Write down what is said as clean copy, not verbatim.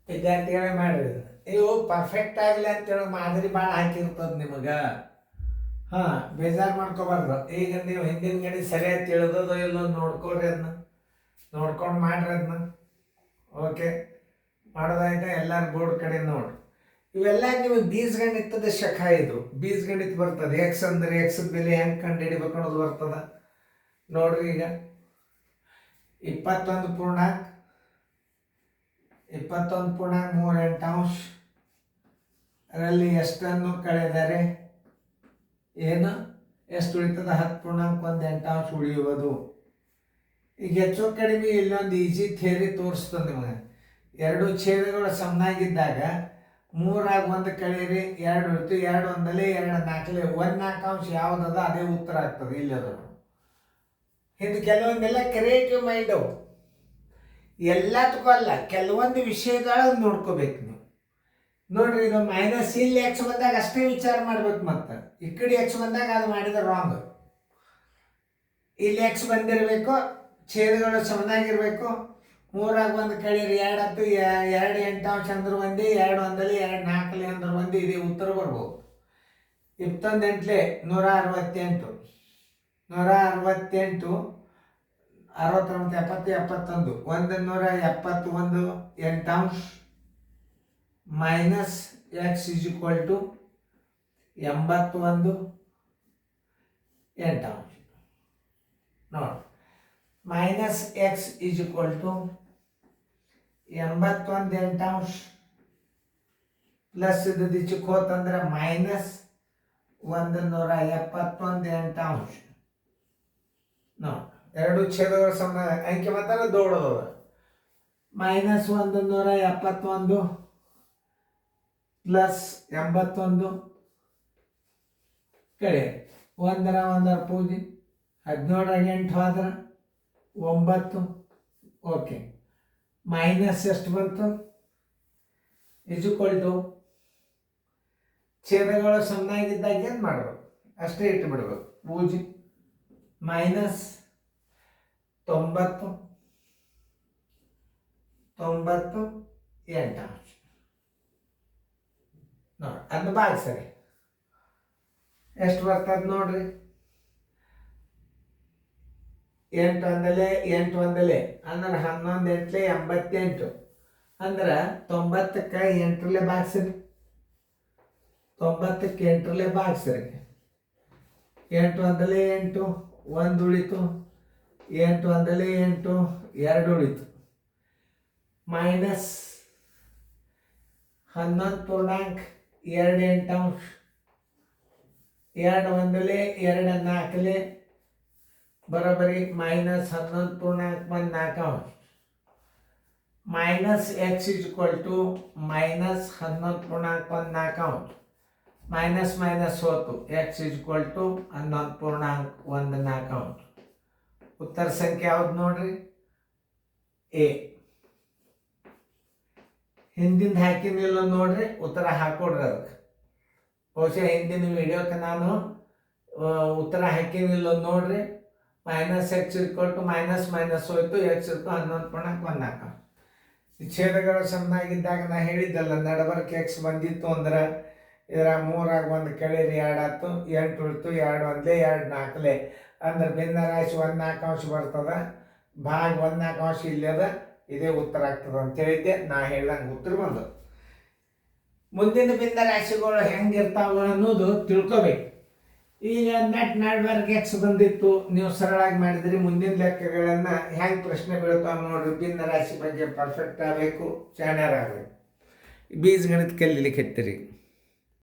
ವಿದ್ಯಾರ್ಥಿಗಳೇ ಮಾಡಿರಿ. ನೀವು ಪರ್ಫೆಕ್ಟ್ ಆಗಲಿ ಅಂತೇಳಿ ಮಾದರಿ ಭಾಳ ಹಾಕಿರ್ತದೆ ನಿಮಗೆ. ಹಾಂ, ಬೇಜಾರು ಮಾಡ್ಕೋಬಾರ್ದು. ಈಗ ನೀವು ಹಿಂದಿನ ಗಡಿ ಸರಿಯಾಗಿ ತಿಳಿದೋ ಇಲ್ಲೋ ನೋಡ್ಕೊಳ್ರಿ, ಅದನ್ನ ನೋಡ್ಕೊಂಡು ಮಾಡ್ರಿ ಅದನ್ನ. ಓಕೆ, ಮಾಡೋದಾಯ್ತಾ? ಎಲ್ಲರ ಬೋರ್ಡ್ ಕಡೆ ನೋಡಿ. ಇವೆಲ್ಲ ನೀವು ಬೀಜಗಣಿತದ ಶಖ. ಇದು ಬೀಜಗಣಿತ ಬರ್ತದೆ. ಎಕ್ಸ್ ಅಂದರೆ ಎಕ್ಸ್ ಬೆಲೆ ಹೆಂಗೆ ಕಂಡು ಹಿಡಿಬೇಕು ಅನ್ನೋದು ಬರ್ತದೆ ನೋಡ್ರಿ. ಈಗ 21 ಪೂರ್ಣಾಂಕ 3/8 ಅದರಲ್ಲಿ ಎಷ್ಟನ್ನು ಕಳೆದರೆ ಏನು ಎಷ್ಟು ಉಳಿತದ? 10.1 ಉಳಿಯುವುದು. ಈಗ ಹೆಚ್ಚು ಕಡಿಮೆ ಇಲ್ಲೊಂದು ಈಜಿ ಥಿಯರಿ ತೋರಿಸ್ತದೆ ನಿಮಗೆ. ಎರಡು ಛೇದಗಳು ಸಮನಾಗಿದ್ದಾಗ 3 ಕಳೀರಿ 2 ಉಳಿತು. 2 1 2 4 ಯಾವುದದ ಅದೇ ಉತ್ತರ ಆಗ್ತದೆ. ಇಲ್ಲದ ಇದು ಕೆಲವೊಂದೆಲ್ಲ ಕ್ರಿಯೇಟಿವ್ ಮೈಂಡ್ ಅವು. ಎಲ್ಲದಕ್ಕೂ ಅಲ್ಲ, ಕೆಲವೊಂದು ವಿಷಯಗಳು ನೋಡ್ಕೋಬೇಕು ನೀವು. ನೋಡ್ರಿ, ಇದು ಮೈನಸ್ ಇಲ್ಲಿ ಎಕ್ಸ್ ಬಂದಾಗ ಅಷ್ಟೇ ವಿಚಾರ ಮಾಡ್ಬೇಕು. ಮತ್ತೆ ಈ ಕಡೆ ಎಕ್ಸ್ ಬಂದಾಗ ಅದು ಮಾಡಿದ್ರೆ ರಾಂಗ್. ಇಲ್ಲಿ ಎಕ್ಸ್ ಬಂದಿರಬೇಕು, ಛೇದಗಳು ಸಮನಾಗಿರ್ಬೇಕು. 3 ಕಳೀರಿ 2 2 8 ಅಂದ್ರೆ 1, 2 1 2 4 ಅಂದ್ರೆ 1, ಇದೇ ಉತ್ತರ ಬರ್ಬೋದು. 21 168 168 69 70 71 171 minus X is equal to 81 ನೋಡಿ. Minus X is equal to 81 plus ಇದು ದಿಚ್ಚಕ್ಕೆ ಹೋತಂದ್ರೆ ಮೈನಸ್ 171 ನೋಡಿ. ಎರಡು ಛೇದಗಳ ಸಮ ಅಂಕೆ ಮಾತ್ರ ದೊಡ್ಡದವ. ಮೈನಸ್ 171 ಪ್ಲಸ್ 81 ಕಡೆ 1 ಪೂಜೆ 17 8 9. ಓಕೆ, ಮೈನಸ್ ಎಷ್ಟು ಬಂತು? ಇಸ್ ಈಕ್ವಲ್ ಟು ಛೇದಗಳು ಸಮನಾಗಿದ್ದಾಗ ಏನು ಮಾಡಬೇಕು? ಅಷ್ಟೇ ಇಟ್ಟು ಬಿಡ್ಬೇಕು. ಪೂಜೆ ಮೈನಸ್ 90 98 ನೋಡಿ. ಅದನ್ನ ಭಾಗಿಸರಿ ಎಷ್ಟು ಬರ್ತದೆ ನೋಡ್ರಿ. 8 1 8 1 ಅಂದ್ರೆ 11 8 88 ಅಂದ್ರೆ 90ಕ್ಕೆ 8 ಭಾಗಿಸ್ರಿ. 90ಕ್ಕೆ 8 ಭಾಗಿಸ್ರಿ. 8 1 8 1 ಉಳಿತು. 8 1 8 2 ಉಳಿತು. ಮೈನಸ್ 11.28 2 1 2 4 ಬರೋಬರಿ minus 11.4. Minus X is equal to minus 11.4. Minus minus ಹೋತು. X is equal to 11.14. ಉತ್ತರ ಸಂಖ್ಯೆ ಯಾವ್ದು ನೋಡ್ರಿ? ಎ. ಹಿಂದಿಂದ ಹಾಕಿನಿಲ್ಲ ನೋಡ್ರಿ, ಉತ್ತರ ಹಾಕೊಡ್ರಿ. ಅದಕ್ಕೆ ಬಹುಶಃ ಹಿಂದಿನ ವಿಡಿಯೋಕ್ಕೆ ನಾನು ಉತ್ತರ ಹಾಕಿನಿಲ್ಲ ನೋಡ್ರಿ. Minus X equal to minus minus ಹೋಯ್ತು. ಎಕ್ಸ್ ಇತ್ತು 11.14. ಈ ಛೇದಗಳು ಸಮನಾಗಿದ್ದಾಗ ನಾ ಹೇಳಿದ್ದಲ್ಲ, ನಡಬರ್ಕೆ ಎಕ್ಸ್ ಬಂದಿತ್ತು ಅಂದ್ರೆ ಇದರ 3 ಕಳೀರಿ 2 ಆಯ್ತು. 8 ಉಳಿತು. 2 1 2 4 ಅಂದ್ರೆ ಭಿನ್ನ ರಾಶಿ 1/4 ಬರ್ತದೆ. ಭಾಗ 1/4 ಇಲ್ಲದ ಇದೇ ಉತ್ತರ ಆಗ್ತದೆ ಅಂತ ಹೇಳಿದ್ದೆ. ನಾ ಹೇಳ್ದಂಗೆ ಉತ್ತರ ಬಂದು. ಮುಂದಿನ ಭಿನ್ನ ರಾಶಿಗಳು ಹೆಂಗಿರ್ತಾವ ಅನ್ನೋದು ತಿಳ್ಕೊಬೇಕು. ಈಗ ನಡ್ಬರ್ಕ್ ಎಕ್ಸ್ ಬಂದಿತ್ತು, ನೀವು ಸರಳಾಗಿ ಮಾಡಿದ್ರಿ. ಮುಂದಿನ ಲೆಕ್ಕಗಳನ್ನು ಹೆಂಗೆ ಪ್ರಶ್ನೆ ಬೀಳ್ತಾವೆ ನೋಡ್ರಿ. ಭಿನ್ನ ರಾಶಿ ಬಗ್ಗೆ ಪರ್ಫೆಕ್ಟ್ ಆಗಬೇಕು, ಚಾಣರ್ ಆಗಬೇಕು. ಬೀಜಗಣಿತ ಕಲೀಲಿಕ್ಕೆ ಹತ್ತಿರಿ.